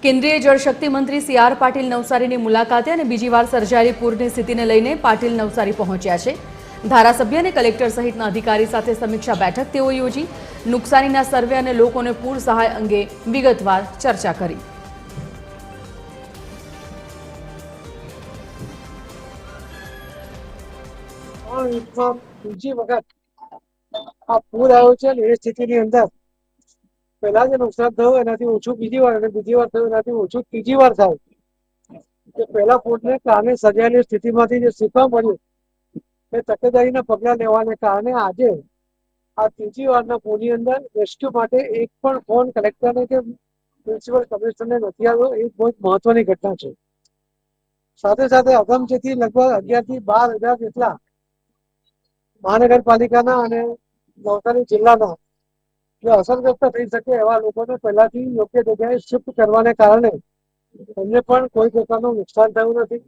કેન્દ્રીય જળશક્તિ મંત્રી સી.આર. પાટીલ નવસારીની મુલાકાતે અને બીજી વાર સર્જાયેલી પૂરની સ્થિતિને લઈને પાટીલ નવસારી પહોંચ્યા છે। ધારાસભ્ય અને કલેક્ટર સહિતના અધિકારી સાથે સમીક્ષા બેઠક તેઓ યોજી। નુકસાનીના સર્વે અને લોકોને પૂર સહાય અંગે વિગતવાર ચર્ચા કરી। બીજી વખત આ પૂર આવ્યો છે એ સ્થિતિની અંદર પહેલા જે નુકસાન થયું એનાથી ઓછું બીજી વાર અને બીજી વાર થયું એનાથી ઓછું ત્રીજી વાર થાય કે પહેલા પૂરને કારણે સર્જાયેલી સ્થિતિમાંથી જે શીખવા મળ્યું એ તકેદારીના પગલા લેવાને કારણે આજે આ ત્રીજી વારના પૂરની અંદર રેસ્ક્યુ માટે એક પણ ફોન કલેક્ટરને કે મ્યુનિસિપલ કમિશનરને નથી આવ્યો। એ બહુ જ મહત્વની ઘટના છે। સાથે સાથે અગમચેતી લગભગ 11 થી 12,000 જેટલા મહાનગરપાલિકાના અને નવસારી જિલ્લાના જે અસરગ્રસ્ત થઈ શકે એવા લોકોને પહેલાથી યોગ્ય જગ્યાએ શિફ્ટ કરવાને કારણે એમને પણ કોઈ પ્રકારનું નુકસાન થયું નથી।